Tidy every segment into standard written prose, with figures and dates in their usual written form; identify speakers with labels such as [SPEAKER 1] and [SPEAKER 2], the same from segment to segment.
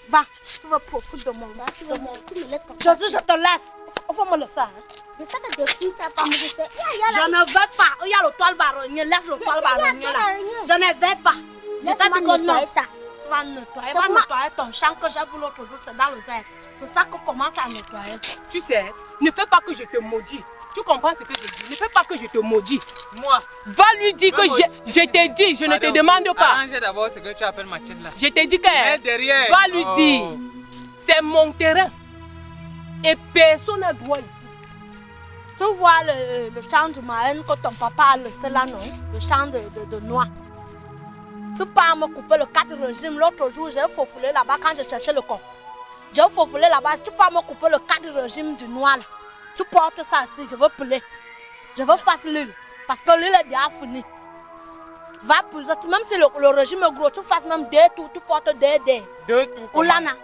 [SPEAKER 1] Va, tu vas profiter de mon gars.
[SPEAKER 2] Tu me laisses comme ça.
[SPEAKER 1] Je te laisse. Faut me laisser.
[SPEAKER 2] De ça que depuis, tu n'as pas me laisser.
[SPEAKER 1] Je ne veux pas. Il y a le toile baronnier. Laisse le toile baronnier là. Je ne vais pas.
[SPEAKER 2] Laisse-moi nettoyer ça.
[SPEAKER 1] Tu vas nettoyer ton champ que j'ai vu l'autre jour. C'est dans le verre. C'est ça qu'on commence à nettoyer.
[SPEAKER 3] Tu sais, ne fais pas que je te maudis. Tu comprends ce que je dis? Ne fais pas que je te maudis.
[SPEAKER 4] Moi.
[SPEAKER 3] Va lui dire que je t'ai dit, je ne te demande pas.
[SPEAKER 4] Arrange d'abord ce que tu appelles ma tienne là.
[SPEAKER 3] Je t'ai dit que va lui dire, c'est mon terrain. Et personne n'a droit ici.
[SPEAKER 1] Tu vois le champ du maïs que ton papa a laissé là, non? Le champ de noix. Tu peux me couper le 4 régime. L'autre jour, j'ai faufouillé là-bas quand je cherchais le con. J'ai faufouillé là-bas. Tu peux me couper le 4 régime du noix là. Tu portes ça ici, je veux peler. Je veux faire l'huile. Parce que l'huile est déjà finie. Va plus, même si le régime est gros, tu fasses même 2 tours, tu portes 2 dés.
[SPEAKER 4] 2 tours.
[SPEAKER 1] Oulana.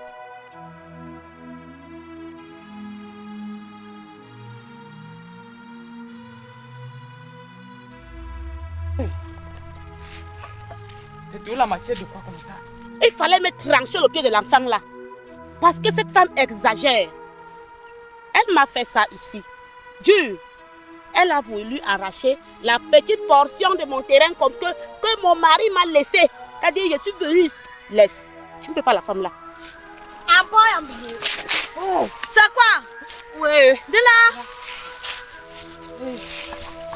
[SPEAKER 4] Et d'où la matière de quoi comme ça?
[SPEAKER 1] Il fallait me trancher le pied de l'enfant là. Parce que cette femme exagère. Elle m'a fait ça ici. Dieu, elle a voulu arracher la petite portion de mon terrain comme que mon mari m'a laissé. C'est-à-dire, je suis venue. Laisse. Tu ne peux pas la femme là. Un boy, c'est quoi?
[SPEAKER 3] Oui.
[SPEAKER 1] De là.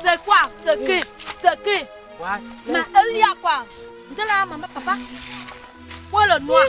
[SPEAKER 1] C'est quoi? C'est qui? C'est qui?
[SPEAKER 4] What?
[SPEAKER 1] Mais il y a quoi? De là, maman, papa. Où est le noir?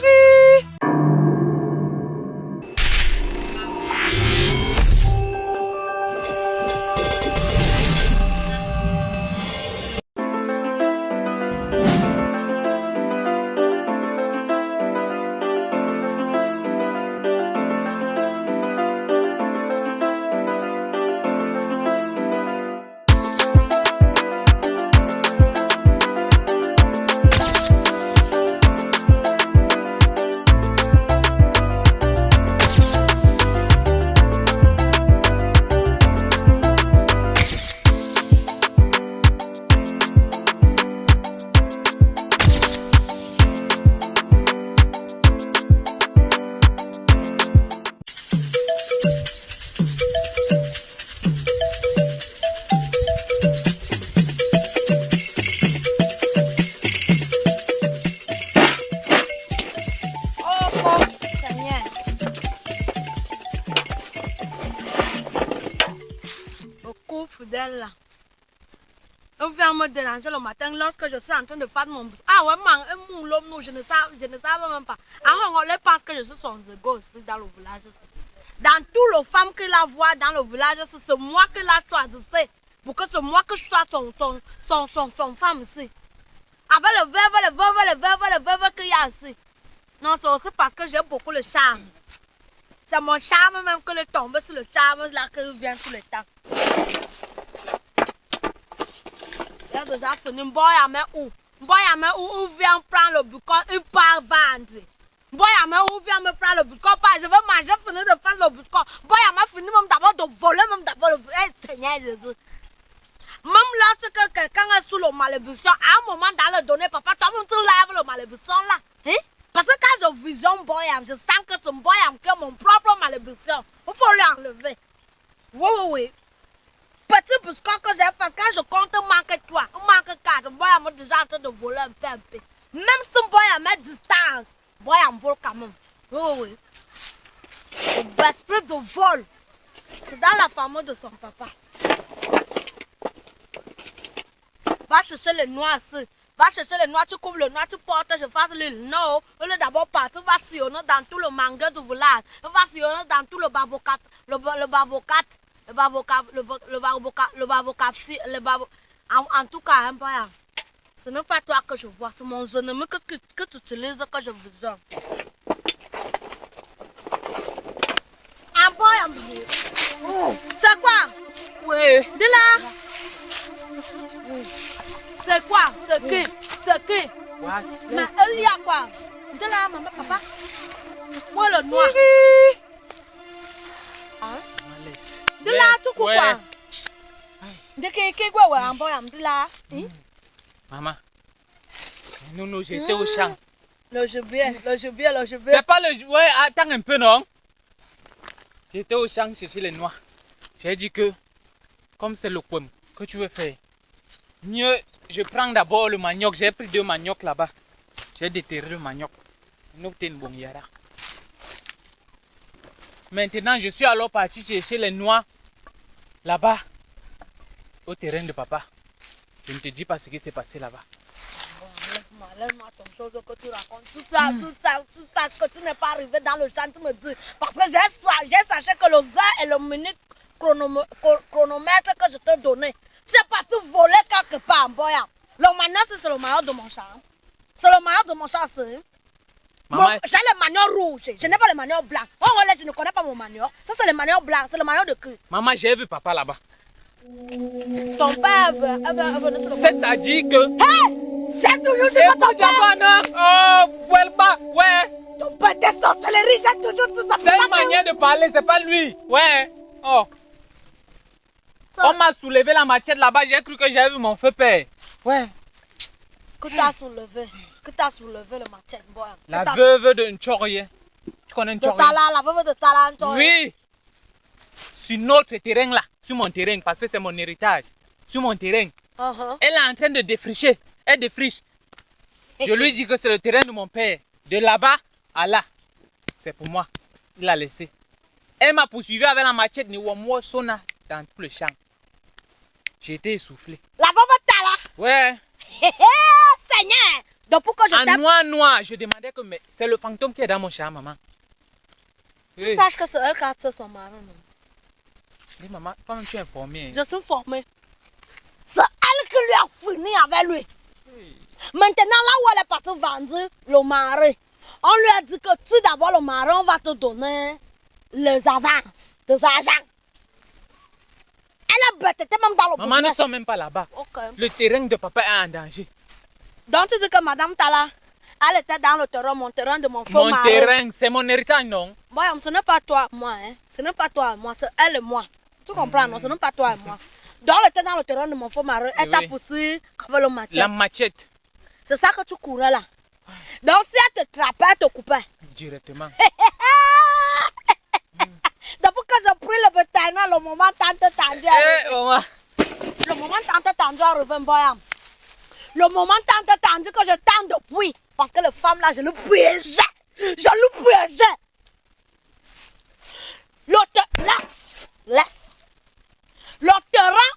[SPEAKER 1] Là. On vient me déranger le matin lorsque je suis en train de faire mon... Ah ouais, je ne savais même pas. Ah, on les pense que je suis son ego aussi dans le village. Dans toutes les femmes que la voient dans le village, c'est moi qui la choisi. Pour que c'est moi que je sois son femme ici. Avec le verbe qu'il y a ici. Non, c'est aussi parce que j'ai beaucoup de charme. C'est mon charme même que le tombe sur le charme là que vient tout le temps. Il a déjà fini. Où vient prendre le bucon, il part vendre. Où vient me prendre le bucon, je veux manger, finir de faire le bucon. Fini même d'abord de voler, même d'abord le Seigneur Jésus. Même lorsque quelqu'un est sous le malédiction, à un moment dans le donner, papa, toi-même tu lèves le malédiction là. Hein? Parce que quand je visionne Boyam, je sens que c'est Boyam qui est mon propre malédiction. Il faut l'enlever. Oui. Petit biscuit que j'ai fait, quand je compte, manque 3, manque 4, Boyam est déjà en train de voler un peu. Même si Boyam est distance, Boyam vole quand même. Oui. L'esprit de vol, c'est dans la famille de son papa. Va chercher les noix ici. Va chercher les noix, tu couvres le noix, tu portes, je fasse l'île. Non, on est d'abord parti, va sillonner dans tout le manga du village. On va sillonner dans tout le bavocat. En tout cas, hein, ce n'est pas toi que je vois, c'est mon ennemi que tu utilises que je visionne. C'est quoi?
[SPEAKER 3] Oui.
[SPEAKER 1] Dis là. C'est quoi? C'est qui? C'est qui?
[SPEAKER 4] What?
[SPEAKER 1] Mais il y a quoi? Dis là, maman, papa. Où est le noir? Dis là, tu coupes quoi? Dis que quoi? Ouais, en boyam, dis là.
[SPEAKER 4] Maman, nous j'étais au champ.
[SPEAKER 1] Le gibier.
[SPEAKER 4] C'est pas le... Ouais, attends un peu, non? J'étais au champ chercher les noix. J'ai dit que, comme c'est le poème que tu veux faire, mieux, je prends d'abord le manioc. J'ai pris 2 maniocs là-bas. J'ai déterré le manioc. Maintenant, je suis alors parti chercher les noix là-bas, au terrain de papa. Je ne te dis pas ce qui s'est passé là-bas.
[SPEAKER 1] Laisse-moi ton chose que tu racontes. Tout ça, que tu n'es pas arrivé dans le champ, tu me dis. Parce que j'ai sachet que le heure et le minute chronomètre que je te donnais, tu es parti voler quelque part, Boya. Le manioc, c'est le manioc de mon champ. C'est le manioc de mon champ, c'est. J'ai le manioc rouge, je n'ai pas le manioc blanc. Oh, tu ne connais pas mon manioc. Ça, c'est le manioc blanc, c'est le manioc de cul.
[SPEAKER 4] Maman, j'ai vu papa là-bas.
[SPEAKER 1] Ton père
[SPEAKER 4] C'est-à-dire que...
[SPEAKER 1] Hey! J'ai toujours dit que ton père...
[SPEAKER 4] Oh, ouais.
[SPEAKER 1] Ton père des sorcelleries, j'ai toujours dit ça.
[SPEAKER 4] C'est une manière de parler, c'est pas lui. Ouais. Oh. On m'a soulevé la machette là-bas, j'ai cru que j'avais vu mon feu père. Ouais.
[SPEAKER 1] Que t'as soulevé le machette, boy.
[SPEAKER 4] La veuve de Nchorye. Tu connais Nchorye?
[SPEAKER 1] La veuve de Tala Nchorye.
[SPEAKER 4] Oui. Sur notre terrain là, sur mon terrain, parce que c'est mon héritage. Sur mon terrain. Elle est en train de défricher. Elle défriche. Je lui dis que c'est le terrain de mon père. De là-bas à là. C'est pour moi. Il a laissé. Elle m'a poursuivi avec la machette Niwamwa Sona dans tout le champ. J'ai été essoufflé.
[SPEAKER 1] La veuve Tala?
[SPEAKER 4] Ouais.
[SPEAKER 1] Seigneur! Donc pourquoi je t'aime?
[SPEAKER 4] En noir, je demandais que c'est le fantôme qui est dans mon champ, maman.
[SPEAKER 1] Tu saches que c'est elle qui a tué son mari, non?
[SPEAKER 4] Dis maman, toi-même tu es informée.
[SPEAKER 1] Je suis informée. C'est elle qui lui a fini avec lui. Maintenant, là où elle est partie vendre le mari, on lui a dit que tu d'abord le mari, on va te donner les avances, des argent. Elle a bêté même dans le
[SPEAKER 4] maman, nous ne sommes même pas là-bas.
[SPEAKER 1] Okay.
[SPEAKER 4] Le terrain de papa est en danger.
[SPEAKER 1] Donc tu dis que madame Tala, elle était dans le terrain, mon terrain de mon faux mari.
[SPEAKER 4] Mon terrain, c'est mon héritage, non?
[SPEAKER 1] Bon, ce n'est pas toi, moi, hein. Ce n'est pas toi, moi, c'est elle et moi. Tu comprends, non? Ce n'est pas toi et moi. Donc elle était dans le terrain de mon faux mari, elle t'a poussé avec le machette.
[SPEAKER 4] La machette.
[SPEAKER 1] C'est ça que tu courais là. Donc si elle te trappait, elle te coupait.
[SPEAKER 4] Directement.
[SPEAKER 1] Depuis que j'ai pris le bétail, le moment tant tendu. Le moment tant tendu revient, Boyam. Le moment tant tendu que je tends depuis. Parce que les femmes là, je le piégeais. Laisse. Le terrain,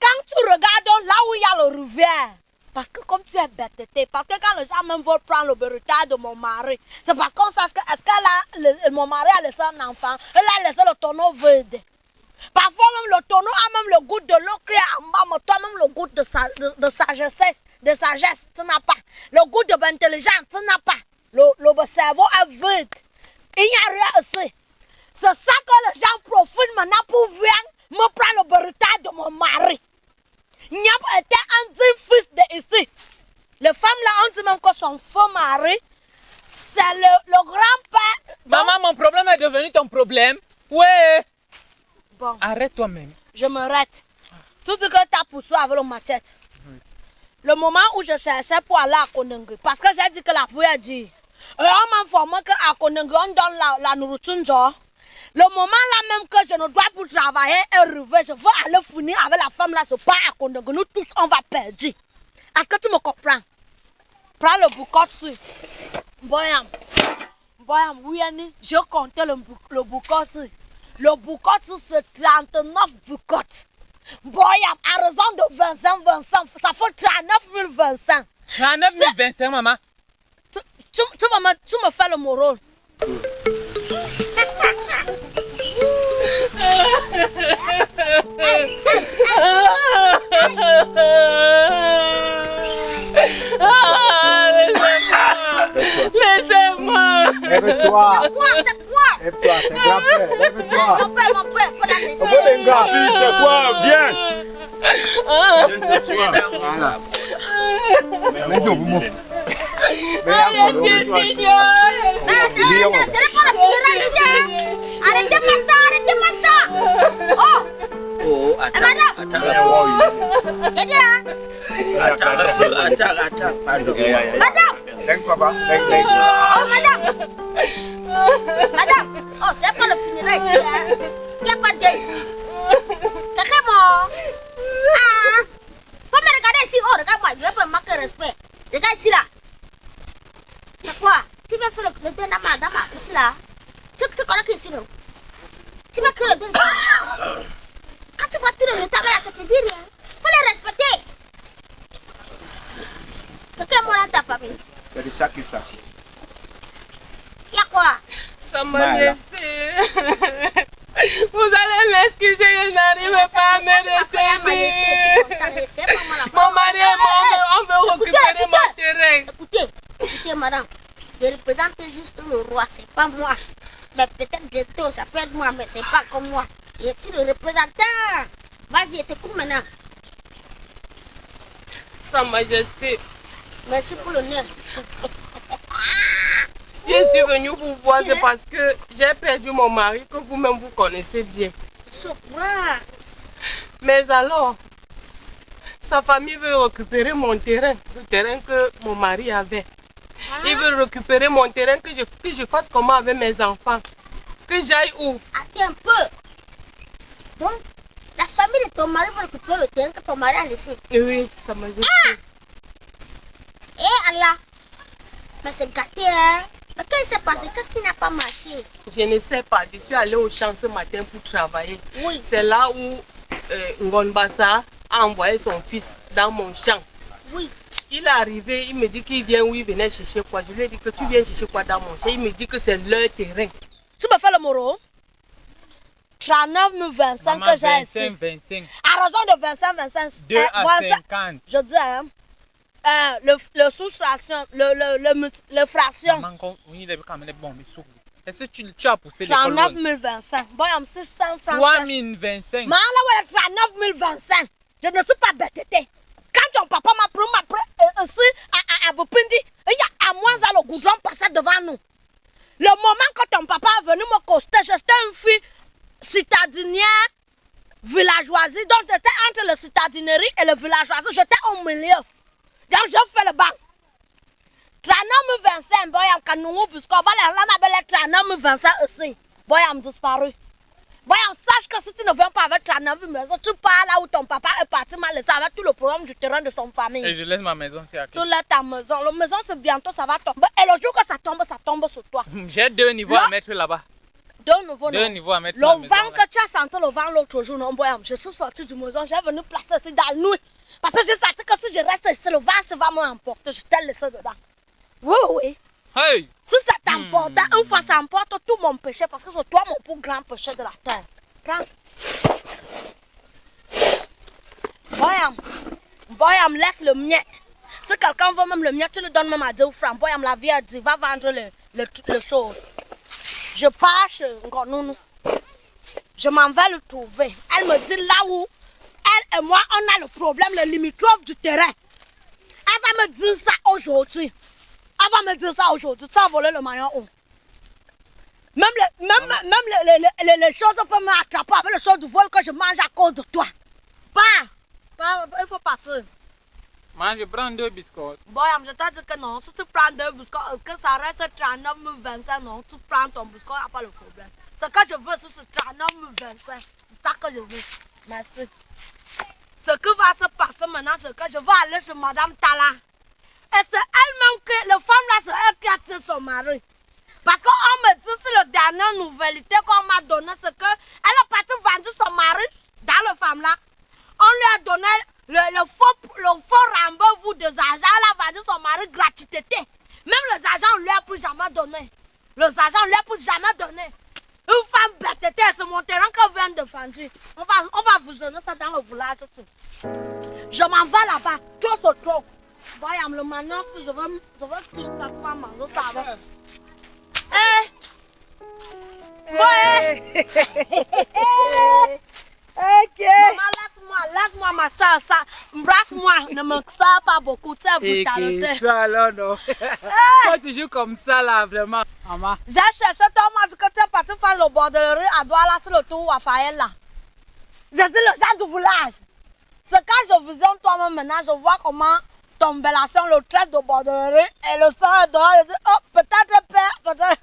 [SPEAKER 1] quand tu regardes là où il y a le rivière, parce que comme tu es bêté, parce que quand les gens même veulent prendre le bétail de mon mari, c'est parce qu'on sache que mon mari a laissé un enfant, elle a laissé le tonneau vide. Parfois même le tonneau a même le goût de l'eau qui est en bas, mais toi même le goût de sagesse, tu n'as pas. Le goût de l'intelligence, tu n'as pas. Le cerveau est vide. Il n'y a rien ici. C'est ça que les gens profitent maintenant pour venir me prendre le bétail de mon mari. Niap était un digne fils de ici. Les femmes là, on dit même que son faux mari, c'est le grand-père.
[SPEAKER 4] Maman, mon problème est devenu ton problème. Ouais.
[SPEAKER 1] Bon.
[SPEAKER 4] Arrête toi-même.
[SPEAKER 1] Je me rate. Tout ce que tu as poussé avec le machette. Le moment où je cherchais pour aller à Konengue, parce que j'ai dit que la fouille a dit, on m'a informé qu'à Konengue, on donne la nourriture, genre. Le moment là même que je ne dois plus travailler et arriver, je veux aller finir avec la femme là, je pars à Konengue. Nous tous, on va perdre. Est-ce que tu me comprends? Prends le boucotte. Boyam, oui, je comptais le boucotte. Le boucotte, c'est 39 boucottes. Boyam, à raison de 25, ça fait 39 025.
[SPEAKER 4] 39 025, maman.
[SPEAKER 1] Tu me fais le moral.
[SPEAKER 3] Laissez-moi.
[SPEAKER 5] Lève-toi.
[SPEAKER 2] C'est quoi?
[SPEAKER 5] Lève-toi, c'est grand-père. Lève-toi.
[SPEAKER 2] Mon père, faut la laisser.
[SPEAKER 5] Fille, c'est quoi? Viens.
[SPEAKER 6] Je te suis.
[SPEAKER 5] Voilà.
[SPEAKER 2] Attends, ce n'est pas la fédération. Arrêtez-moi ça.
[SPEAKER 6] Oh, attends.
[SPEAKER 2] Madame.
[SPEAKER 5] Deng, papa. Deng, deng.
[SPEAKER 2] Oh, madame. Madame. Oh, c'est pas le funérail ici. Hein. Il n'y a pas de deuil. Quelqu'un est mort. Ah. Faut me regarder ici. Oh, regarde-moi. Je vais pas manquer de respect. Regarde ici là. C'est quoi? Tu viens faire le deuil dans ma ici là. Tu connais qui est ici là? Tu vas que le deuil ici. Quand tu vois tout le temps là, ça te dit rien. Faut les respecter. Quelqu'un est mort dans ta famille.
[SPEAKER 5] C'est de chaque ça.
[SPEAKER 2] Il y a quoi?
[SPEAKER 3] Sa Majesté. Vous allez m'excuser, je n'arrive pas à me retenir. Mon mari est mort, on veut récupérer mon terrain.
[SPEAKER 2] Écoutez, madame, je représente juste le roi, c'est pas moi. Mais peut-être bientôt, ça peut être moi, mais c'est pas comme moi. Je suis le représentant. Vas-y, t'écoute maintenant.
[SPEAKER 3] Sa Majesté,
[SPEAKER 2] Merci pour l'honneur.
[SPEAKER 3] si je suis venue vous voir, c'est parce que j'ai perdu mon mari, que vous-même vous connaissez bien.
[SPEAKER 2] Je suis au courant.
[SPEAKER 3] Mais alors, sa famille veut récupérer mon terrain, le terrain que mon mari avait. Il veut récupérer mon terrain, que je fasse comment avec mes enfants. Que j'aille où?
[SPEAKER 2] Attends un peu. Donc, la famille de ton mari va récupérer le terrain que ton mari a laissé.
[SPEAKER 3] Oui, Sa Majesté.
[SPEAKER 2] Eh Allah. Mais c'est gâté, hein. Mais qu'est-ce qui s'est passé? Qu'est-ce qui n'a pas marché?
[SPEAKER 3] Je ne sais pas, je suis allée au champ ce matin pour travailler.
[SPEAKER 2] Oui.
[SPEAKER 3] C'est là où Ngonbassa a envoyé son fils dans mon champ.
[SPEAKER 2] Oui.
[SPEAKER 3] Il est arrivé, il me dit qu'il vient où il venait chercher quoi. Je lui ai dit que tu viens chercher quoi dans mon champ. Il me dit que c'est leur terrain.
[SPEAKER 1] Tu me fais le moro? 39 25
[SPEAKER 4] Maman,
[SPEAKER 1] que j'ai ici.
[SPEAKER 4] 25, 25.
[SPEAKER 1] À raison de 25.
[SPEAKER 4] 2 à 50.
[SPEAKER 1] Je dis, hein, le sous-fraction, le fraction.
[SPEAKER 4] Maman, oui, il est quand même bon, mais souris. Est-ce que tu as poussé les
[SPEAKER 1] 39
[SPEAKER 4] colonnes?
[SPEAKER 1] 025. Bon, il y a 600 francs.
[SPEAKER 4] 3025.
[SPEAKER 1] Mais là, 39 025. Je ne suis pas bête. Quand ton papa m'a pris ici à Bopindi, il y a à moins à le goudron passer devant nous. Le moment que ton papa est venu me coster, j'étais une fille citadinière, villageoisie. Donc, j'étais entre le citadinerie et le villageoisie. J'étais au milieu. Donc, j'ai fait le banc. 39 25, boy, I'm canouou, puisqu'on va les 39 25 aussi. Boy, I'm disparu. Boy, on sache que si tu ne viens pas avec 39 maisons, tu pars là où ton papa est parti mal laissé avec tout le problème du terrain de son famille.
[SPEAKER 4] Et je laisse ma maison, c'est à qui?
[SPEAKER 1] Tu laisses ta maison. La maison, c'est bientôt, ça va tomber. Et le jour que ça tombe sur toi.
[SPEAKER 4] J'ai 2 niveaux à mettre là-bas.
[SPEAKER 1] 2
[SPEAKER 4] niveaux à mettre
[SPEAKER 1] le
[SPEAKER 4] sur la maison.
[SPEAKER 1] vent que tu as senti, le vent l'autre jour, non, boy, je suis sortie du maison, j'ai venu placer ici dans la nuit. Parce que j'ai senti que si je reste ici, le vent se va m'emporter. Je t'ai laissé dedans. Oui.
[SPEAKER 4] Hey!
[SPEAKER 1] Si ça t'emporte, une fois ça emporte tout mon péché, parce que c'est toi mon plus grand péché de la terre. Prends. Boyam, laisse le miette. Si quelqu'un veut même le miette, tu le donnes même à 2 francs. Boyam, la vie a dit, va vendre les choses. Je pars chez Ngononou. Je m'en vais le trouver. Elle me dit là où elle et moi, on a le problème, le limitrophe du terrain. Elle va me dire ça aujourd'hui. Tu as volé le maillon où? Même les choses peuvent m'attraper avec les choses du vol que je mange à cause de toi. Il faut partir.
[SPEAKER 4] Moi, je prends 2 biscuits.
[SPEAKER 1] Boy, je t'ai dit que non. Si tu prends 2 biscuits, que ça reste 39 25, non, tu prends ton biscuit, il n'y a pas de problème. Ce que je veux, c'est 39 25. C'est ça que je veux. Merci. Ce qui va se passer maintenant, c'est que je vais aller chez Madame Tala. Et c'est elle-même que, la femme là, c'est elle qui a tué son mari. Parce qu'on me dit, c'est la dernière nouvellité qu'on m'a donnée, c'est qu'elle a parti vendre son mari dans la femme là. On lui a donné le faux rendez-vous des agents. Elle a vendu son mari gratuité. Même les agents ne lui ont plus jamais donné. Les agents ne lui ont plus jamais donné. Une femme bête, c'est mon terrain qu'on vient de vendre. On va vous donner ça dans le village. Je m'en vais là-bas. Trop c'est trop. Voyons le maintenant, je veux qu'il ça soit manger ça avec. Ok. Maman, laisse-moi ma soeur, ça. Embrasse-moi, ne me sers pas beaucoup, tu es brutalité.
[SPEAKER 3] Ça alors non. Toi toujours comme ça là, vraiment. Maman.
[SPEAKER 1] J'ai cherché, toi, on m'a dit que tu es parti faire le borderie à Douala sur le tour à Faël là. J'ai dit le gens du village. C'est quand je visionne toi-même maintenant, je vois comment tombellation, le trait de borderie et le sang dehors. Je dis, oh, peut-être père, peut-être.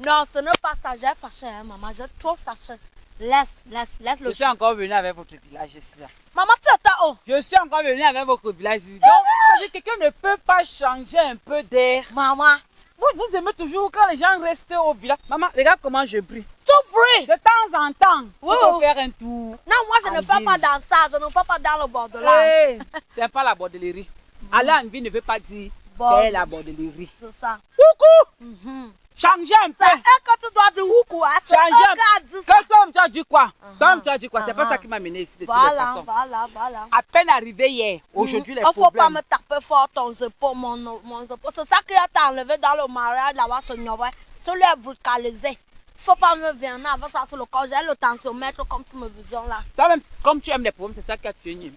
[SPEAKER 1] Non, ce n'est pas ça. J'ai fâché, hein, maman. J'ai trop fâché. Laisse le
[SPEAKER 7] Je suis encore venu avec votre village ici. Là.
[SPEAKER 1] Maman, tu es où?
[SPEAKER 7] Je suis encore venu avec votre village ici. Donc, quelqu'un ne peut pas changer un peu d'air.
[SPEAKER 1] Maman.
[SPEAKER 7] Vous aimez toujours quand les gens restent au village. Maman, regarde comment je brille.
[SPEAKER 1] Tout brille.
[SPEAKER 7] De temps en temps,
[SPEAKER 1] Oui,
[SPEAKER 7] on peut
[SPEAKER 1] oui.
[SPEAKER 7] faire un tour.
[SPEAKER 1] Non, moi, je ne fais pas dans ça. Je ne fais pas dans le bordelais.
[SPEAKER 7] Hey, c'est pas la bordellerie. Aller en ville ne veut pas dire qu'elle est la bordellerie.
[SPEAKER 1] C'est ça.
[SPEAKER 7] Coucou! Changez un peu.
[SPEAKER 1] C'est elle que tu dois dire oukou.
[SPEAKER 7] Changez un peu.
[SPEAKER 1] ça.
[SPEAKER 7] Comme tu as dit quoi? Comme tu as dit quoi? C'est pas ça qui m'a mené ici de toutes les
[SPEAKER 1] Voilà,
[SPEAKER 7] façons.
[SPEAKER 1] voilà.
[SPEAKER 7] À peine arrivé hier, aujourd'hui les
[SPEAKER 1] Il ne faut pas
[SPEAKER 7] problèmes.
[SPEAKER 1] me taper fort ton épaule, mon épaule. C'est ça qui a enlevé dans le mariage là-bas, ce Nyobé. Tu l'as brutalisé. Il ne faut pas me venir avec ça sur le corps. J'ai le tensiomètre comme tu me disais là.
[SPEAKER 7] Toi-même, comme tu aimes les problèmes, c'est ça qui a tué Niem.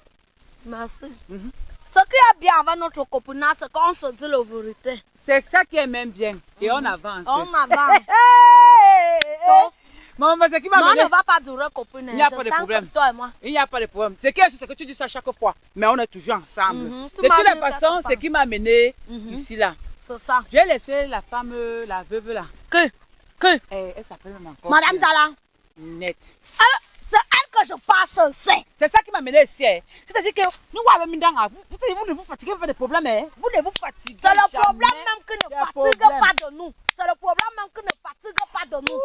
[SPEAKER 1] Merci. Ce qui est bien avec notre copinage, c'est qu'on se dit la vérité.
[SPEAKER 7] C'est ça qui est même bien. Et on avance.
[SPEAKER 1] On avance.
[SPEAKER 7] Maman, c'est qui m'a
[SPEAKER 1] Mais on
[SPEAKER 7] mené.
[SPEAKER 1] ne va pas durer copinage.
[SPEAKER 7] Il n'y a pas de problème.
[SPEAKER 1] Toi et moi.
[SPEAKER 7] Il n'y a pas de problème. C'est que tu dis ça chaque fois. Mais on est toujours ensemble.
[SPEAKER 1] Tu
[SPEAKER 7] De
[SPEAKER 1] m'as
[SPEAKER 7] toutes
[SPEAKER 1] dit
[SPEAKER 7] les façons,
[SPEAKER 1] quelque
[SPEAKER 7] c'est qui m'a mené ici là.
[SPEAKER 1] C'est ça.
[SPEAKER 7] J'ai laissé la femme, la veuve là.
[SPEAKER 1] Que
[SPEAKER 7] Elle s'appelle même encore.
[SPEAKER 1] Madame Tala.
[SPEAKER 7] Net.
[SPEAKER 1] Alors, c'est elle que je passe,
[SPEAKER 7] C'est ça qui m'a mené ici. Hein. C'est-à-dire que nous, vous ne vous fatiguez pas des problèmes. Hein. Vous ne vous fatiguez
[SPEAKER 1] C'est le
[SPEAKER 7] jamais
[SPEAKER 1] problème même qui ne
[SPEAKER 7] des
[SPEAKER 1] fatigue
[SPEAKER 7] problèmes.
[SPEAKER 1] pas de nous. C'est le problème même qui ne fatigue pas de nous.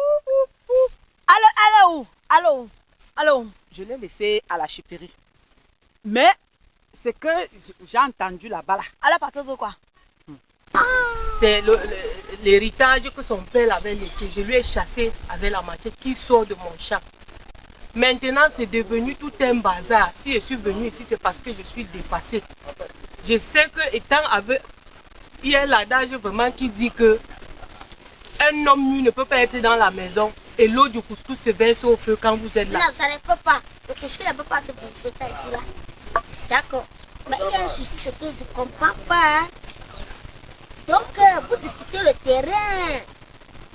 [SPEAKER 1] Allô.
[SPEAKER 7] Je l'ai laissé à la chefferie. Mais ce que j'ai entendu là-bas là.
[SPEAKER 1] Elle est partie de quoi?
[SPEAKER 3] C'est l'héritage que son père avait laissé. Je lui ai chassé avec la machette qui sort de mon champ. Maintenant, c'est devenu tout un bazar. Si je suis venue ici, c'est parce que je suis dépassée. Je sais que étant avec... Il y a l'adage vraiment qui dit que un homme nu ne peut pas être dans la maison et l'eau du couscous se verse au feu quand vous êtes là.
[SPEAKER 2] Non, ça ne peut pas. Le couscous ne peut pas se briser ici là. D'accord. Mais il y a un souci, c'est que je ne comprends pas. Hein. Donc, vous discutez le terrain.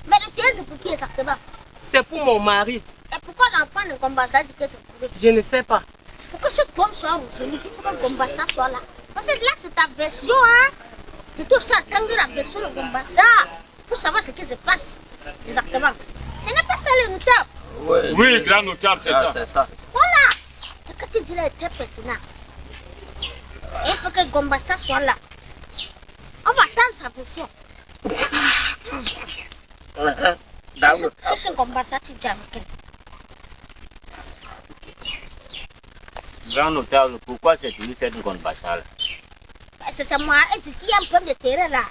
[SPEAKER 2] Mais le terrain, c'est pour qui exactement?
[SPEAKER 3] C'est pour mon mari.
[SPEAKER 2] Et pourquoi l'enfant ne combat ça dit que c'est pour lui?
[SPEAKER 3] Je ne sais pas.
[SPEAKER 2] Pour que ce homme soit revenu, il faut que Gombassa soit là. Parce que là, c'est ta version, hein. Tu dois attendre la version de Gombassa pour savoir ce qui se passe exactement. Ce n'est pas ça le notable.
[SPEAKER 6] Oui, grand notable, c'est ça.
[SPEAKER 2] Voilà. Ce que tu dis là est très pertinent. Il faut que Gombassa soit là. On va attendre sa version. Si c'est Gombassa, tu dis avec elle.
[SPEAKER 6] Grand notable, pourquoi c'est toujours cette Gombassa là?
[SPEAKER 2] C'est moi, et il y a un problème de terrain là.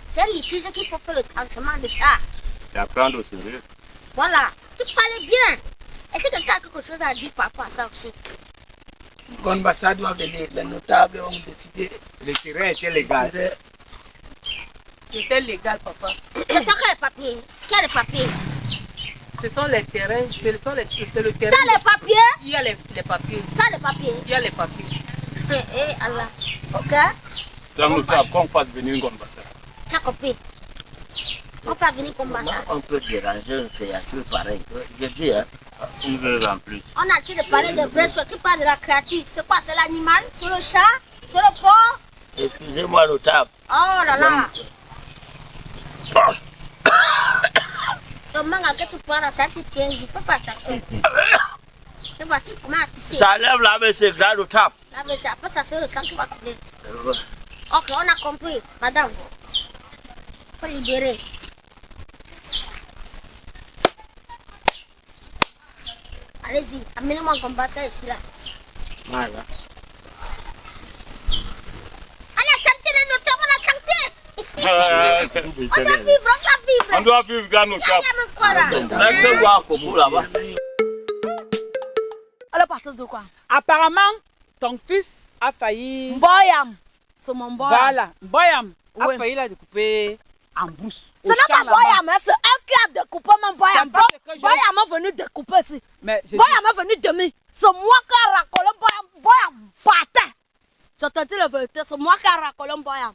[SPEAKER 2] C'est un litige qu'il faut faire le tranchement de ça.
[SPEAKER 6] C'est à prendre au sérieux.
[SPEAKER 2] Voilà, tu parlais bien. Est-ce que quelqu'un a quelque chose à dire par rapport à ça aussi?
[SPEAKER 8] Gombassa doit venir, les notables ont décidé.
[SPEAKER 5] Le terrain était légal.
[SPEAKER 3] C'était légal, papa.
[SPEAKER 2] C'est toi qui as les papiers. Qui a les papiers?
[SPEAKER 3] Ce sont les terrains, c'est le terrain.
[SPEAKER 2] Tu as les papiers?
[SPEAKER 3] Il y a les papiers.
[SPEAKER 2] Tu as les papiers?
[SPEAKER 3] Il y a les papiers.
[SPEAKER 2] Allah. Ok?
[SPEAKER 6] Grand notable, qu'on fasse venir Gombassa.
[SPEAKER 2] Tu as compris? On fait venir comme ça.
[SPEAKER 6] On peut déranger une créature pareille. Je dis, hein, une veuve en plus.
[SPEAKER 2] On a-tu de parler de vraies choses? Tu parles de la créature. C'est quoi? C'est l'animal? C'est le chat? C'est le porc?
[SPEAKER 6] Excusez-moi, notable.
[SPEAKER 2] Oh là là! Le manga que tu prends là, ça tu tiens, je peux pas attention. Tu vois, tu commences à tisser.
[SPEAKER 6] Ça lève là, mais c'est grand notable.
[SPEAKER 2] Là, mais après ça, c'est le sang qui va couler. Ok, on a compris, madame. Faut libérer. Allez-y, amenez-moi un combat ça ici là.
[SPEAKER 6] Voilà.
[SPEAKER 2] À la santé, les notables, à la santé! On doit vivre,
[SPEAKER 6] On doit vivre, grand notable. Laissez-moi un coco là-bas.
[SPEAKER 1] Elle est partie de quoi?
[SPEAKER 7] Apparemment, ton fils a failli.
[SPEAKER 1] Boyam. C'est mon boyam.
[SPEAKER 7] Voilà, Boyam
[SPEAKER 1] Oui.
[SPEAKER 7] a failli la découper en brousse.
[SPEAKER 1] Ce n'est pas Boyam, hein, c'est elle qui a découpé mon Boyam.
[SPEAKER 7] C'est pas ce que je-
[SPEAKER 1] Boyam est venu découper ici.
[SPEAKER 7] Mais je
[SPEAKER 1] Boyam est venu demi. C'est moi qui ai racolé Boyam. Boyam partait. Je te dis la vérité, c'est moi qui ai racolé Boyam.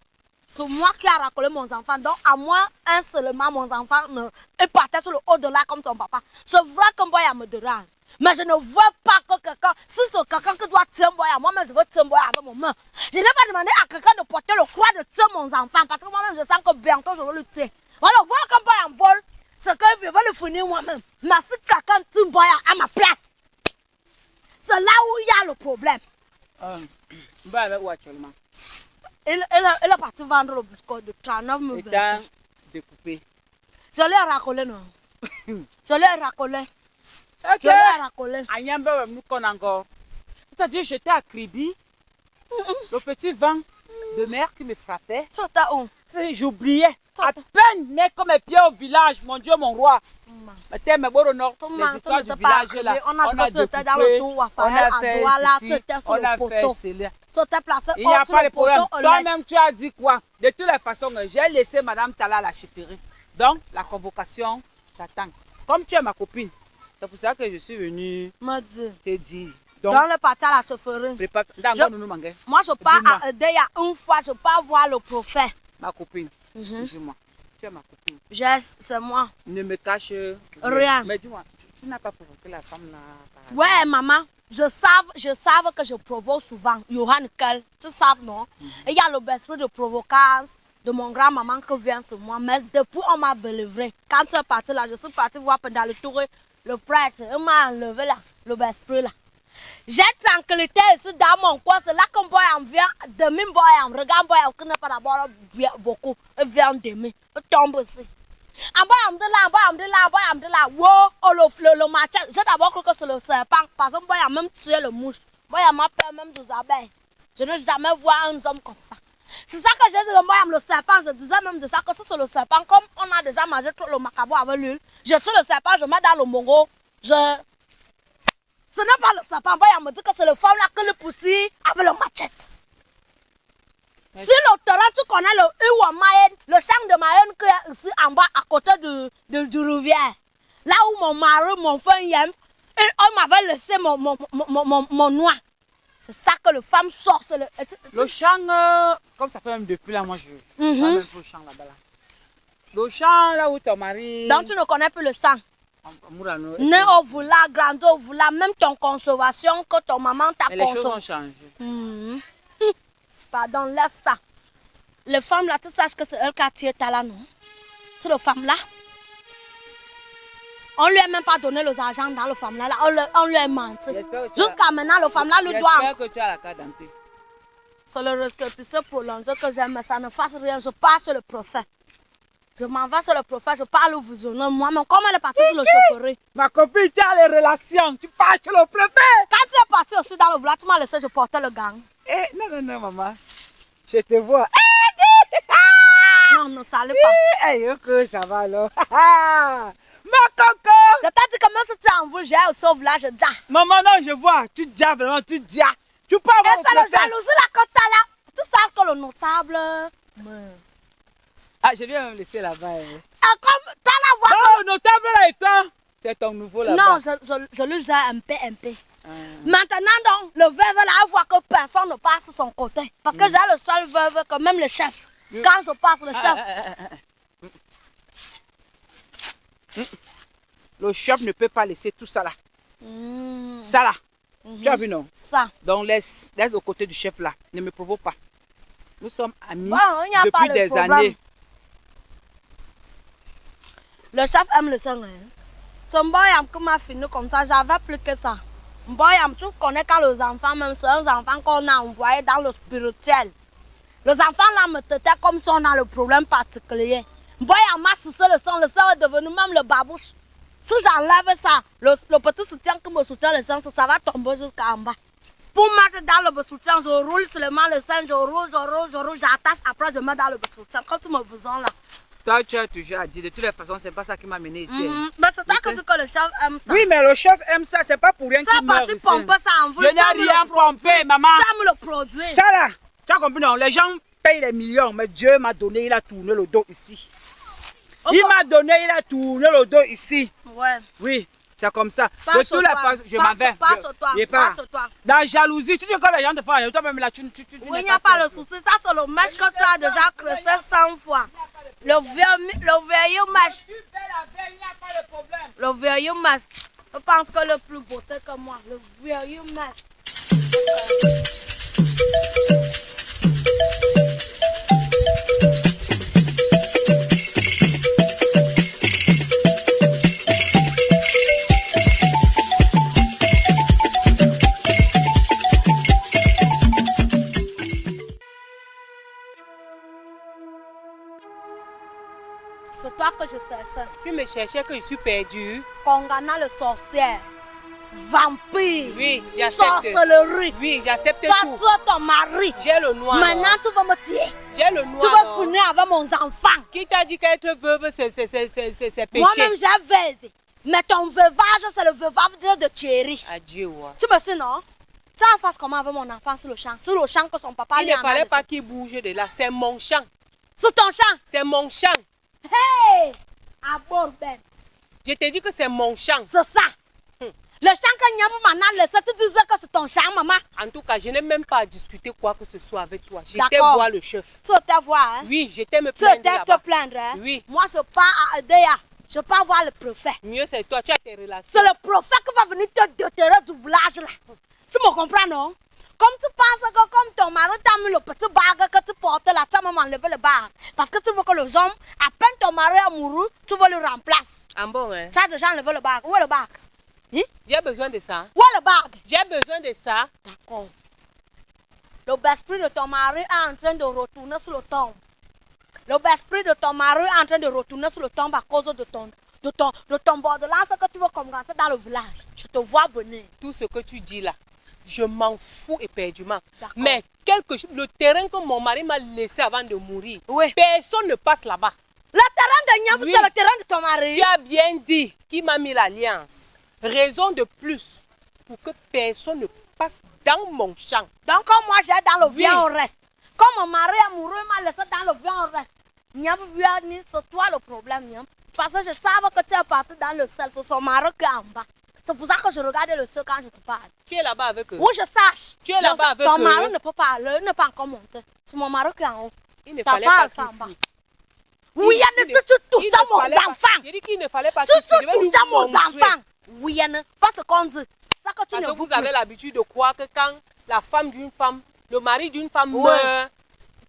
[SPEAKER 1] C'est moi qui ai racolé mon enfant. Donc, à moi, un seulement, mon enfant est parti sur le haut de là comme ton papa. C'est vrai que Boyam me dérange. Mais je ne veux pas que quelqu'un, si c'est quelqu'un qui doit tirer moi-même je veux tirer avec mon main. Je n'ai pas demandé à quelqu'un de porter le croix de tirer mon enfant parce que moi-même je sens que bientôt je vais le tuer. Voilà, voilà quand boy en vol, c'est que je vais le finir moi-même. Mais si quelqu'un tire boy à ma place, c'est là où il y a le problème.
[SPEAKER 7] Bah avec où actuellement?
[SPEAKER 1] Elle est partie vendre le biscuit de 39 000.
[SPEAKER 7] Étant découpé.
[SPEAKER 1] Je l'ai racolé, non? Je l'ai racolé.
[SPEAKER 7] Ok.
[SPEAKER 1] Je l'ai racolé.
[SPEAKER 7] Agnamba, nous connaissons encore. C'est-à-dire, j'étais à Kribi. Le petit vent de mer qui me frappait.
[SPEAKER 1] Tu t'as où?
[SPEAKER 7] J'oubliais. À peine né comme un pied au village, mon Dieu, mon roi. Mais t'es mes beaux nord. Les histoires du village là.
[SPEAKER 1] On a découpé dans le tour,
[SPEAKER 7] on a fait ceci, on a fait cela. Il n'y a pas de problème. Toi-même, tu as dit quoi? De toutes les façons, j'ai laissé Madame Tala la chipperie. Donc, la convocation t'attend. Comme tu es ma copine, c'est pour ça que je suis venue te dire. Donc,
[SPEAKER 1] dans le parti à la chaufferie. Moi, je pars à aider. Il y a une fois, je pars voir le prophète.
[SPEAKER 7] Ma copine, dis-moi, tu es ma copine.
[SPEAKER 1] C'est moi.
[SPEAKER 7] Ne me cache
[SPEAKER 1] rien.
[SPEAKER 7] Mais dis-moi, tu n'as pas provoqué la femme là?
[SPEAKER 1] Ouais, maman. Je savais que je provoque souvent. Johan Kel, tu sais, non? Et il y a le esprit de provocation de mon grand-maman qui vient sur moi. Mais depuis, on m'a délivré. Quand tu es parti là, je suis partie voir pendant le tour, le prêtre, il m'a enlevé là, le esprit là. J'ai tranquillité ici dans mon coin. C'est là qu'un boy en vient, demi boy, regarde boy, qui n'est pas d'abord beaucoup. Il vient demi, il tombe ici. Un boy de là, wow, le matin. J'ai d'abord cru que c'est le serpent, parce que boy a même tué le mouche. Boy m'a peur même des abeilles. Je n'ai jamais vu un homme comme ça. C'est ça que j'ai dit, le serpent, je disais même de ça, que c'est le serpent, comme on a déjà mangé trop le macabre avec l'huile, je suis le serpent, je mets dans le mongo, ce n'est pas le serpent, boy me dit que c'est le femme là qui le pousse avec le machette. Si le terrain, tu connais le champ de Mayenne qui est ici en bas, à côté du rivière, là où mon mari, mon frère, et on m'avait laissé mon noix. C'est ça que le femme sort.
[SPEAKER 7] Le champ, comme ça fait même depuis là, moi je vais même le champ là-bas. Là. Le champ là où ton mari...
[SPEAKER 1] Donc tu ne connais plus le champ. Né au voula, grandi au voula, même ton conservation que ton maman t'a consommé.
[SPEAKER 7] Les choses ont changé.
[SPEAKER 1] Pardon, laisse ça. Les femmes là, tu saches que c'est elle qui a tiré Tala, non? C'est les femmes là. On lui a même pas donné les argent dans le femme là. On lui a menti. Jusqu'à maintenant, le femme là lui doit.
[SPEAKER 7] J'espère que tu as la carte d'identité.
[SPEAKER 1] C'est le rescapiste prolongé que j'aime, mais ça ne fasse rien. Je pars sur le prophète. Je m'en vais sur le prophète, je parle au visionnaire. Moi-même, comment elle est partie sur le chaufferie?
[SPEAKER 7] Ma copine, tu as les relations. Tu pars sur le prophète.
[SPEAKER 1] Quand tu es parti aussi dans le village, tu m'as laissé, je portais le gang.
[SPEAKER 7] Non, maman. Je te vois.
[SPEAKER 1] Non, ça allait pas.
[SPEAKER 7] Ok, ça va alors. Ma coco!
[SPEAKER 1] Je t'ai dit que même si tu as envie, j'ai aussi au village, déjà.
[SPEAKER 7] Maman, non, je vois. Tu dis vraiment, tu dis. Tu peux avoir.
[SPEAKER 1] Et c'est le jalousie là que tu as là. Tu sais que le notable.
[SPEAKER 7] Ah, je viens me laisser là-bas.
[SPEAKER 1] Comme tu as la voix.
[SPEAKER 7] Non, le notable là et toi. C'est ton nouveau là-bas.
[SPEAKER 1] Non, je lui gère un peu. Maintenant, donc, le veuve là, il voit que personne ne passe sur son côté. Parce que j'ai le seul veuve, que même le chef. Quand je passe, le chef.
[SPEAKER 7] Le chef ne peut pas laisser tout ça là. Ça là. Tu as vu, non?
[SPEAKER 1] Ça.
[SPEAKER 7] Donc laisse au côté du chef là. Ne me provoque pas. Nous sommes amis
[SPEAKER 1] depuis
[SPEAKER 7] des années.
[SPEAKER 1] Le chef aime le sang. Son boy qui m'a fini comme ça, j'avais plus que ça. Boy, tu connais quand les enfants, même c'est un enfant qu'on a envoyé dans le spirituel. Les enfants là me traitaient comme si on a le problème particulier. Boy, m'a sucé le sang est devenu même le babouche. Si j'enlève ça, le petit soutien qui me soutient le sang, ça va tomber jusqu'en bas. Pour mettre dans le soutien, je roule seulement le sang, je roule, j'attache, après je mets dans le soutien, comme tu me faisons là.
[SPEAKER 7] Toi, tu as toujours dit, de toutes les façons, c'est pas ça qui m'a mené ici.
[SPEAKER 1] Mais c'est toi qui dis que le chef aime ça.
[SPEAKER 7] Oui, mais le chef aime ça, c'est pas pour rien qu'il meurt ici.
[SPEAKER 1] Pomper ça en vous.
[SPEAKER 7] Je n'ai rien pompé, maman.
[SPEAKER 1] Ça me le produit.
[SPEAKER 7] Ça là, tu as compris, non? Les gens payent les millions, mais Dieu m'a donné, il a tourné le dos ici. Il m'a donné, il a tourné le dos ici.
[SPEAKER 1] Ouais.
[SPEAKER 7] Oui, c'est comme ça. De toutes les façons, je m'en vais.
[SPEAKER 1] Passe sur toi.
[SPEAKER 7] Dans la jalousie, tu dis que les gens te font, toi-même là, tu
[SPEAKER 1] oui, il n'y a pas le souci. Ça, c'est le match que tu as déjà creusé 100 fois. Le vieillot match. Le vieillot match. Je pense que le plus beau c'est que moi, le vieux maître. C'est toi que je cherchais.
[SPEAKER 3] Tu me cherchais que je suis perdue.
[SPEAKER 1] Kongana le sorcier. Vampire.
[SPEAKER 3] Oui, j'accepte.
[SPEAKER 1] Sorcellerie.
[SPEAKER 3] Oui, j'accepte tout.
[SPEAKER 1] Toi, ton mari.
[SPEAKER 3] J'ai le noir.
[SPEAKER 1] Maintenant, tu vas me tuer.
[SPEAKER 3] J'ai le noir.
[SPEAKER 1] Tu vas finir avec mon enfant.
[SPEAKER 3] Qui t'a dit qu'être veuve, c'est péché?
[SPEAKER 1] Moi-même, j'ai veillé. Mais ton veuvage, c'est le veuvage de Thierry.
[SPEAKER 3] Adieu, ouais.
[SPEAKER 1] Tu me sais, non? Tu vas faire comment avec mon enfant sur le champ? Sur le champ que son papa
[SPEAKER 3] Il
[SPEAKER 1] lui
[SPEAKER 3] ne fallait pas qu'il bouge de là. C'est mon champ.
[SPEAKER 1] Sur ton champ?
[SPEAKER 3] C'est mon champ.
[SPEAKER 1] Hey! À bord, Ben.
[SPEAKER 3] Je t'ai dit que c'est mon champ.
[SPEAKER 1] C'est ça. Le champ que Nyamou maintenant laissé, tu disais que c'est ton champ, maman.
[SPEAKER 3] En tout cas, je n'ai même pas à discuter quoi que ce soit avec toi. J'étais
[SPEAKER 1] D'accord.
[SPEAKER 3] voir le chef.
[SPEAKER 1] Tu étais voir, hein?
[SPEAKER 3] Oui, j'étais me
[SPEAKER 1] Tu
[SPEAKER 3] plaindre
[SPEAKER 1] étais
[SPEAKER 3] là-bas.
[SPEAKER 1] te plaindre, hein?
[SPEAKER 3] Oui.
[SPEAKER 1] Moi, je pars à Adéa. Je pars voir le prophète.
[SPEAKER 3] Mieux c'est toi, tu as tes relations.
[SPEAKER 1] C'est le prophète qui va venir te déterrer du village là. Tu me comprends, non? Comme tu penses que comme ton mari t'a mis le petit bague que tu portes là, tu vas même enlever le bague. Parce que tu veux que les hommes, à peine ton mari est mouru, tu veux le remplacer.
[SPEAKER 3] Ah bon, hein?
[SPEAKER 1] Tu as déjà enlevé le bague. Où est le bague? Hein?
[SPEAKER 3] J'ai besoin de ça.
[SPEAKER 1] Où est le bague?
[SPEAKER 3] J'ai besoin de ça.
[SPEAKER 1] D'accord. L'esprit de ton mari est en train de retourner sur le tombe. L'esprit de ton mari est en train de retourner sur le tombe à cause de ton bordelance que tu veux commencer dans le village. Je te vois venir.
[SPEAKER 3] Tout ce que tu dis là, je m'en fous éperdument.
[SPEAKER 1] D'accord.
[SPEAKER 3] Mais le terrain que mon mari m'a laissé avant de mourir,
[SPEAKER 1] Oui.
[SPEAKER 3] personne ne passe là-bas.
[SPEAKER 1] Le terrain de Nyamou,
[SPEAKER 3] Oui.
[SPEAKER 1] c'est le terrain de ton mari.
[SPEAKER 3] Tu as bien dit qu'il m'a mis l'alliance. Raison de plus pour que personne ne passe dans mon champ.
[SPEAKER 1] Donc, comme moi j'ai dans le
[SPEAKER 3] Oui.
[SPEAKER 1] vieux, on reste. Comme mon mari est mouru, il m'a laissé dans le vieux, on reste. Nyamou, c'est toi le problème, Nyamou. Parce que je savais que tu es parti dans le ciel, c'est son mari qui est en bas. C'est pour ça que je regardais le ciel quand je te parle.
[SPEAKER 3] Tu es là-bas avec eux.
[SPEAKER 1] Où je sache.
[SPEAKER 3] Tu es là-bas avec
[SPEAKER 1] ton
[SPEAKER 3] eux.
[SPEAKER 1] mari ne peut pas aller, il n'est pas encore monté. C'est mon mari qui est en haut.
[SPEAKER 3] Il ne
[SPEAKER 1] T'as
[SPEAKER 3] fallait
[SPEAKER 1] pas
[SPEAKER 3] pas
[SPEAKER 1] ça en
[SPEAKER 3] qu'il
[SPEAKER 1] bas.
[SPEAKER 3] fuit.
[SPEAKER 1] Oui, si tu touches à mon enfant.
[SPEAKER 3] J'ai dit qu'il ne fallait pas
[SPEAKER 1] Si
[SPEAKER 3] qu'il
[SPEAKER 1] tu
[SPEAKER 3] fuit. Je vais lui
[SPEAKER 1] touches à mon
[SPEAKER 3] montrer.
[SPEAKER 1] enfant. Oui, pas ce qu'on dit. Ça que tu
[SPEAKER 3] Parce
[SPEAKER 1] ne
[SPEAKER 3] que
[SPEAKER 1] veux
[SPEAKER 3] vous avez
[SPEAKER 1] plus.
[SPEAKER 3] l'habitude de croire que quand la femme d'une femme, le mari d'une femme
[SPEAKER 1] Ouais.
[SPEAKER 3] meurt,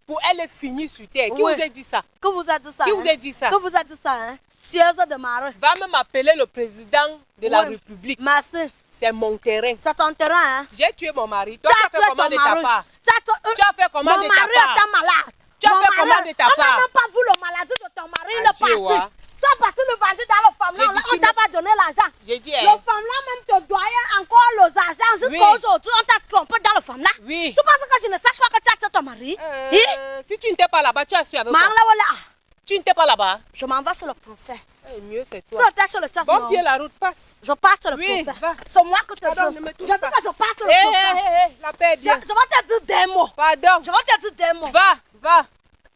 [SPEAKER 3] pour elle est finie sur terre. Qui
[SPEAKER 1] Ouais.
[SPEAKER 3] vous a dit ça?
[SPEAKER 1] Que vous a dit ça?
[SPEAKER 3] Qui
[SPEAKER 1] hein?
[SPEAKER 3] vous a dit ça?
[SPEAKER 1] Que vous a dit ça, hein? Tueuse de mari.
[SPEAKER 3] Va même appeler le président de la
[SPEAKER 1] Ouais.
[SPEAKER 3] République.
[SPEAKER 1] Merci.
[SPEAKER 3] C'est mon terrain.
[SPEAKER 1] C'est ton terrain, hein?
[SPEAKER 3] J'ai tué mon mari. Toi, tu as fait
[SPEAKER 1] tué
[SPEAKER 3] comment
[SPEAKER 1] ton
[SPEAKER 3] de ta
[SPEAKER 1] mari.
[SPEAKER 3] part?
[SPEAKER 1] Tu
[SPEAKER 3] as fait comment
[SPEAKER 1] mon
[SPEAKER 3] de ta
[SPEAKER 1] mari
[SPEAKER 3] part?
[SPEAKER 1] était malade.
[SPEAKER 3] Tu as
[SPEAKER 1] Mon
[SPEAKER 3] fait
[SPEAKER 1] mari-
[SPEAKER 3] comment de ta
[SPEAKER 1] On n'a
[SPEAKER 3] part?
[SPEAKER 1] même pas vu le maladie de ton mari. Il est
[SPEAKER 3] Adieu,
[SPEAKER 1] parti.
[SPEAKER 3] hein.
[SPEAKER 1] Tu as parti le vendre dans le femme
[SPEAKER 3] J'ai
[SPEAKER 1] là.
[SPEAKER 3] dit,
[SPEAKER 1] On
[SPEAKER 3] si
[SPEAKER 1] t'a
[SPEAKER 3] le-
[SPEAKER 1] pas donné l'argent.
[SPEAKER 3] J'ai dit,
[SPEAKER 1] Le
[SPEAKER 3] hein.
[SPEAKER 1] femme là même te doyait encore les argents jusqu'à
[SPEAKER 3] Oui.
[SPEAKER 1] aujourd'hui. On t'a trompé dans le femme là.
[SPEAKER 3] Oui.
[SPEAKER 1] Tu penses que je ne sache pas que tu as tué ton mari? Hein?
[SPEAKER 3] Si tu n'étais pas là-bas, tu as su avec
[SPEAKER 1] Mang
[SPEAKER 3] moi.
[SPEAKER 1] là, voilà.
[SPEAKER 3] Tu n'étais pas là-bas.
[SPEAKER 1] Je m'en vais sur le prophète.
[SPEAKER 3] Mieux, c'est
[SPEAKER 1] Tu
[SPEAKER 3] toi.
[SPEAKER 1] étais sur le chef,
[SPEAKER 3] Bon
[SPEAKER 1] non?
[SPEAKER 3] pied, la route passe.
[SPEAKER 1] Je pars sur le
[SPEAKER 3] Oui,
[SPEAKER 1] prophète.
[SPEAKER 3] va.
[SPEAKER 1] C'est moi que te
[SPEAKER 3] Pardon,
[SPEAKER 1] dis.
[SPEAKER 3] ne me touche
[SPEAKER 1] Je dis
[SPEAKER 3] pas.
[SPEAKER 1] que je pars sur le
[SPEAKER 3] Hé,
[SPEAKER 1] prophète.
[SPEAKER 3] la paix est
[SPEAKER 1] Je
[SPEAKER 3] bien.
[SPEAKER 1] vais te dire des mots.
[SPEAKER 3] Pardon.
[SPEAKER 1] Je vais te dire des mots.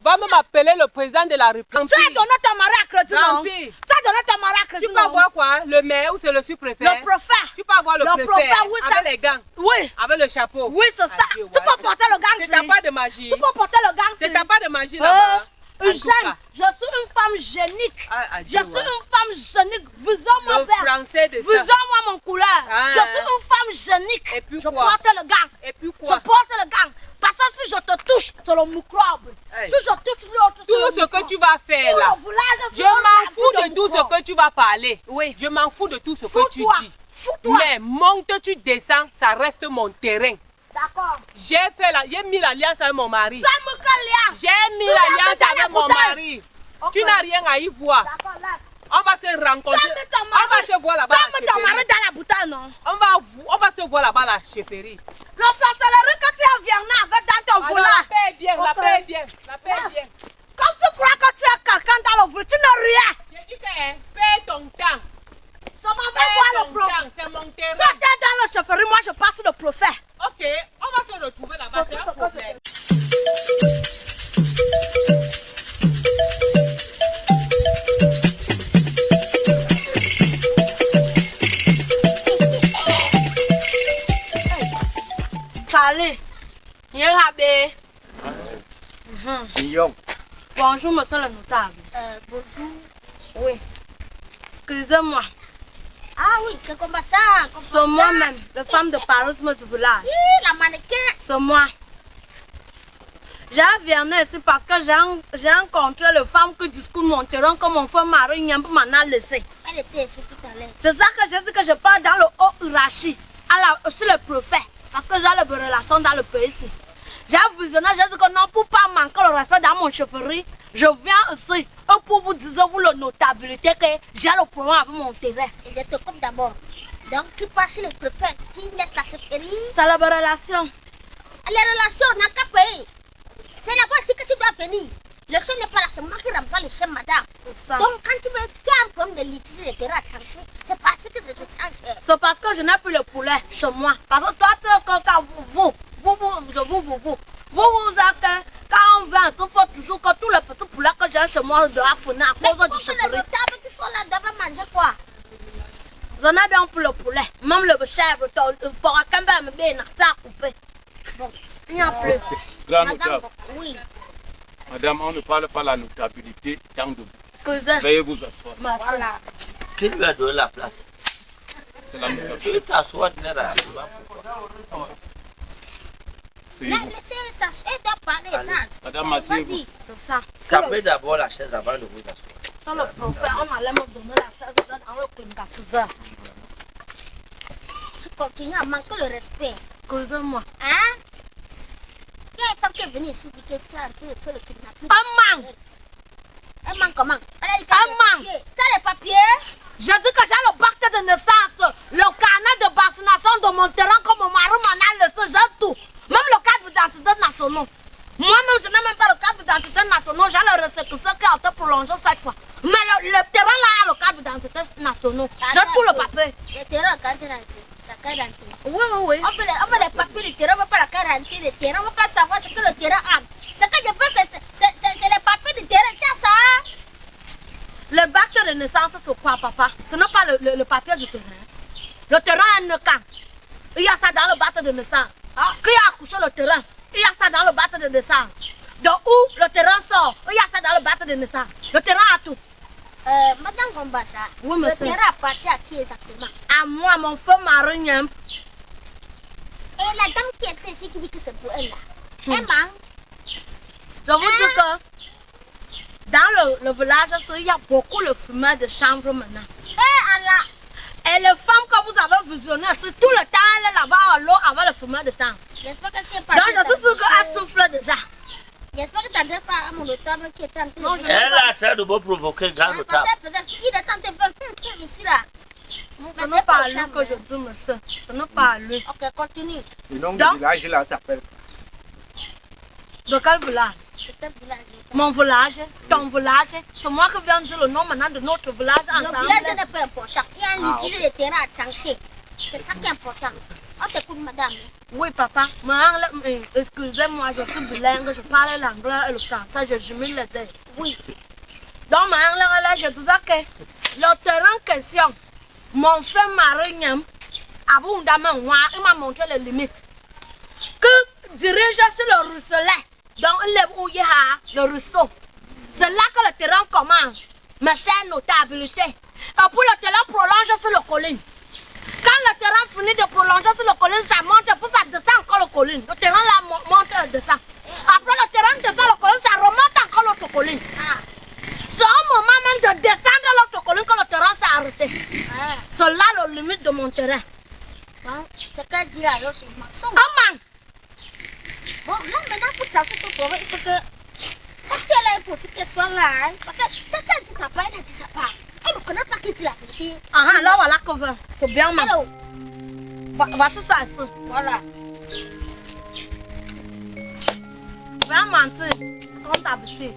[SPEAKER 3] Va même appeler le président de la République.
[SPEAKER 1] Tu as donné ton mari à crédit, non?
[SPEAKER 3] Tant pis.
[SPEAKER 1] Tu as donné ton mari à crédit,
[SPEAKER 3] Tu
[SPEAKER 1] non?
[SPEAKER 3] peux avoir quoi? Le maire ou c'est le sous-préfet?
[SPEAKER 1] Le prophète.
[SPEAKER 3] Tu peux avoir le préfet
[SPEAKER 1] prophète, oui, ça-
[SPEAKER 3] avec les gants,
[SPEAKER 1] Oui.
[SPEAKER 3] avec le chapeau.
[SPEAKER 1] Oui, c'est ça.
[SPEAKER 3] Adieu,
[SPEAKER 1] Tu
[SPEAKER 3] ouais.
[SPEAKER 1] peux porter le
[SPEAKER 3] C'est
[SPEAKER 1] gant.
[SPEAKER 3] ta part de magie.
[SPEAKER 1] Tu peux porter le gant.
[SPEAKER 3] C'est ta part de magie là-bas. En tout
[SPEAKER 1] Eugène,
[SPEAKER 3] cas.
[SPEAKER 1] je suis une femme génique.
[SPEAKER 3] Ah,
[SPEAKER 1] Je
[SPEAKER 3] adieu,
[SPEAKER 1] suis
[SPEAKER 3] ouais.
[SPEAKER 1] une femme génique. Visons-moi
[SPEAKER 3] Le
[SPEAKER 1] bien.
[SPEAKER 3] français de ça.
[SPEAKER 1] Visons-moi mon couleur.
[SPEAKER 3] Ah.
[SPEAKER 1] Je suis une femme génique.
[SPEAKER 3] Et puis
[SPEAKER 1] je
[SPEAKER 3] quoi?
[SPEAKER 1] porte le gant.
[SPEAKER 3] Et puis
[SPEAKER 1] Je
[SPEAKER 3] quoi?
[SPEAKER 1] porte le gant. Parce que si je te touche, c'est le microbe.
[SPEAKER 3] Hey.
[SPEAKER 1] Si je touche l'autre, c'est
[SPEAKER 3] Tout
[SPEAKER 1] le
[SPEAKER 3] ce que
[SPEAKER 1] microbe.
[SPEAKER 3] tu vas faire
[SPEAKER 1] Tout
[SPEAKER 3] là,
[SPEAKER 1] le village,
[SPEAKER 3] je
[SPEAKER 1] c'est un
[SPEAKER 3] m'en fous
[SPEAKER 1] abus
[SPEAKER 3] de tout ce
[SPEAKER 1] microbe.
[SPEAKER 3] que tu vas parler.
[SPEAKER 1] Oui.
[SPEAKER 3] Je m'en fous de tout ce que tu
[SPEAKER 1] Fous-toi.
[SPEAKER 3] dis.
[SPEAKER 1] Fous-toi.
[SPEAKER 3] Mais monte, tu descends, ça reste mon terrain.
[SPEAKER 1] D'accord.
[SPEAKER 3] J'ai mis l'alliance avec mon mari.
[SPEAKER 1] Tu as mon collier.
[SPEAKER 3] J'ai mis
[SPEAKER 1] Tu l'as mis
[SPEAKER 3] l'alliance
[SPEAKER 1] dans la
[SPEAKER 3] avec mon
[SPEAKER 1] bouteille.
[SPEAKER 3] mari.
[SPEAKER 1] Ok.
[SPEAKER 3] Tu n'as rien à y voir.
[SPEAKER 1] D'accord, là.
[SPEAKER 3] On va se rencontrer.
[SPEAKER 1] Tu as mis ton
[SPEAKER 3] On va
[SPEAKER 1] mari.
[SPEAKER 3] se voir là-bas
[SPEAKER 1] Tu
[SPEAKER 3] à
[SPEAKER 1] as
[SPEAKER 3] la
[SPEAKER 1] mis ton mari
[SPEAKER 3] chefferie.
[SPEAKER 1] dans la bouteille, non?
[SPEAKER 3] On va se voir là-bas à la chefferie.
[SPEAKER 1] Le sorcellerie que tu as viens avec dans ton
[SPEAKER 3] Alors,
[SPEAKER 1] foulard.
[SPEAKER 3] la paix est bien, la
[SPEAKER 1] Ok.
[SPEAKER 3] paix est bien, la paix est bien.
[SPEAKER 1] Comme tu crois que tu es quelqu'un dans le foulard, tu n'as rien.
[SPEAKER 3] J'ai dit que paie ton temps.
[SPEAKER 1] Ça m'en va
[SPEAKER 3] Paie
[SPEAKER 1] voir
[SPEAKER 3] ton
[SPEAKER 1] le prophète.
[SPEAKER 3] temps, c'est mon
[SPEAKER 1] Tu
[SPEAKER 3] terrain.
[SPEAKER 1] étais dans le chauffeur, moi je passe le prophète.
[SPEAKER 3] Ok, on va se retrouver là-bas, c'est un problème.
[SPEAKER 1] Salut. Yérabé.
[SPEAKER 5] Guillaume.
[SPEAKER 1] Bonjour, monsieur le notable.
[SPEAKER 2] Bonjour.
[SPEAKER 1] Oui. Excusez-moi.
[SPEAKER 2] Ah oui, c'est comme ça.
[SPEAKER 1] C'est moi-même, la femme de paroissement du village.
[SPEAKER 2] La mannequin.
[SPEAKER 1] C'est moi. J'ai venu ici parce que j'ai rencontré les femmes qui discutent mon terrain comme mon frère Marie Nyambu m'en a laissé.
[SPEAKER 2] Elle était ici tout à l'heure.
[SPEAKER 1] C'est ça que j'ai dit que je parle dans le haut hiérarchie, sur le préfet, parce que j'ai les relations dans le pays ici. J'ai visionné, j'ai dit que non, pour pas manquer le respect dans mon chauffeurie, je viens ici pour vous dire, vous, la notabilité, que j'ai le problème avec mon terrain.
[SPEAKER 2] Et je te coupe d'abord. Donc tu pars chez le préfet, tu laisses la chauffeurie.
[SPEAKER 1] C'est la relation.
[SPEAKER 2] Les relations, on n'a qu'à payer. C'est là-bas aussi que tu dois venir. Le chef n'est pas là, c'est moi qui remplace le chef, madame.
[SPEAKER 1] Ça.
[SPEAKER 2] Donc quand tu veux qu'il y a un problème de litige de terrain à trancher, c'est parce que c'est tranché.
[SPEAKER 1] C'est parce que je n'ai plus le poulet chez moi. Parce que toi, quand vous êtes, quand on vient, il faut toujours que tous les petits poulets que j'ai chez moi doivent finir à cause du
[SPEAKER 2] Mais
[SPEAKER 1] chauffeur.
[SPEAKER 2] les notables qui sont là doivent manger quoi?
[SPEAKER 1] J'en ai donc pour le poulet. Même le chèvre, pour un camber, me bien, ça a coupé. Bon, il n'y a plus.
[SPEAKER 6] Grand
[SPEAKER 2] Madame,
[SPEAKER 6] notable.
[SPEAKER 2] oui.
[SPEAKER 6] Madame, on ne parle pas de la notabilité tant de
[SPEAKER 1] Que ça.
[SPEAKER 6] veuillez vous asseoir.
[SPEAKER 2] Voilà.
[SPEAKER 5] Qui lui a donné la place?
[SPEAKER 6] C'est la
[SPEAKER 5] Tu
[SPEAKER 6] notabilité.
[SPEAKER 5] veux t'asseoir, tu n'es là.
[SPEAKER 2] Laissez ça, elle doit parler. Là.
[SPEAKER 6] Madame, asseyez-vous.
[SPEAKER 2] Vas-y.
[SPEAKER 1] C'est ça.
[SPEAKER 5] Capez d'abord la chaise avant de vous asseoir.
[SPEAKER 1] Quand le prophète, on allait me donner la chaise dans le climatiseur.
[SPEAKER 2] Tu continues à manquer le respect.
[SPEAKER 1] Cause-moi.
[SPEAKER 2] Hein? Il y a une femme qui est venue ici dit que tu as fait le kidnapping.
[SPEAKER 1] Un manque.
[SPEAKER 2] Elle manque comment? Elle a dit que
[SPEAKER 1] Un manque.
[SPEAKER 2] tu as les papiers?
[SPEAKER 1] Je dis que j'ai le pacte de naissance, le carnet de vaccination de mon terrain comme mon mari m'en a laissé, j'ai tout. Même le carte d'identité nationale. Moi-même, je n'ai même pas le carte d'identité nationale, j'ai le récépissé qui a été prolongé cette fois. Mais le terrain là a le carte d'identité nationale. J'ai tout le papier.
[SPEAKER 2] Le terrain, carte d'identité. La carte d'identité.
[SPEAKER 1] Oui.
[SPEAKER 2] On veut les papiers du terrain, on veut pas la carte d'identité du terrain, on veut pas savoir ce que le terrain a. Ce que je veux, c'est les papiers du terrain, tiens ça.
[SPEAKER 1] Le pacte de naissance, c'est quoi, papa? Ce n'est pas le papier du terrain. Le terrain est un camp. Il y a ça dans le pacte de naissance. Qui a accouché le terrain? Il y a ça dans le pacte de naissance. De où le terrain sort? Il y a ça dans le pacte de naissance. Le terrain a tout.
[SPEAKER 2] Madame Gombassa,
[SPEAKER 1] Oui,
[SPEAKER 2] le
[SPEAKER 1] monsieur.
[SPEAKER 2] terrain appartient à qui exactement?
[SPEAKER 1] À moi, mon frère Marignan.
[SPEAKER 2] Et la dame qui était ici qui dit que c'est pour elle là. Elle manque.
[SPEAKER 1] Je vous dis que dans le village, il y a beaucoup de fumeurs de chanvre maintenant.
[SPEAKER 2] Allah.
[SPEAKER 1] Et les femmes que vous avez visionnées, c'est tout le temps, elle est là-bas à l'eau avec le fumeur de chanvre.
[SPEAKER 2] J'espère que tu es pas.
[SPEAKER 1] Donc je suis sûre qu'elle souffle déjà.
[SPEAKER 2] J'espère que tu n'as pas à mon notable qui est en train de.
[SPEAKER 1] Non, je-
[SPEAKER 5] Elle a essayé de vous provoquer, grand
[SPEAKER 2] Parce
[SPEAKER 5] notable.
[SPEAKER 2] qu'elle faisait. Il est en train de faire ici là.
[SPEAKER 1] Ce n'est pas à lui que je dis, monsieur. Ce n'est pas à lui.
[SPEAKER 2] Ok, continue.
[SPEAKER 5] Le nom
[SPEAKER 1] Donc-
[SPEAKER 5] du village là s'appelle.
[SPEAKER 1] De quel village?
[SPEAKER 2] C'est un village.
[SPEAKER 1] Mon village, ton village. C'est moi qui viens de dire le nom maintenant de notre village
[SPEAKER 2] Le
[SPEAKER 1] ensemble.
[SPEAKER 2] village n'est pas important. Il y a un litige de terrain à trancher. C'est ça qui est important. On t'écoute, madame.
[SPEAKER 1] Oui, papa. Excusez-moi, je suis bilingue. Je parle l'anglais et le français. Je jumelle les deux.
[SPEAKER 2] Oui.
[SPEAKER 1] Donc, là, je disais que le terrain en question, mon frère Marignan, il m'a montré les limites. Que dirige sur le ruisselet, donc où il y a le ruisseau. C'est là que le terrain commence. Mais c'est une notabilité. Et puis le terrain prolonge sur le colline. Quand le terrain finit de prolonger sur le colline, ça monte et puis ça descend encore le colline. Le terrain là monte et descend. Après le terrain descend le colline, ça remonte encore l'autre colline. C'est au moment même de descendre l'autre colline que le terrain s'est arrêté. C'est là la limite de mon terrain.
[SPEAKER 2] Bon, c'est qu'elle dit là, alors c'est mensonge.
[SPEAKER 1] Comment?
[SPEAKER 2] Bon, non, maintenant pour trancher ce problème, il faut que. Quand tu es là, il faut aussi qu'elle soit là. Hein, parce que quand tu as dit ta part, elle a dit sa part. Elle ne connaît pas qui dit la vérité.
[SPEAKER 1] Ah, là voilà que va. C'est bien, maman.
[SPEAKER 2] Alors,
[SPEAKER 1] Voici ça ici.
[SPEAKER 2] voilà.
[SPEAKER 1] Vraiment mentir, comme d'habitude.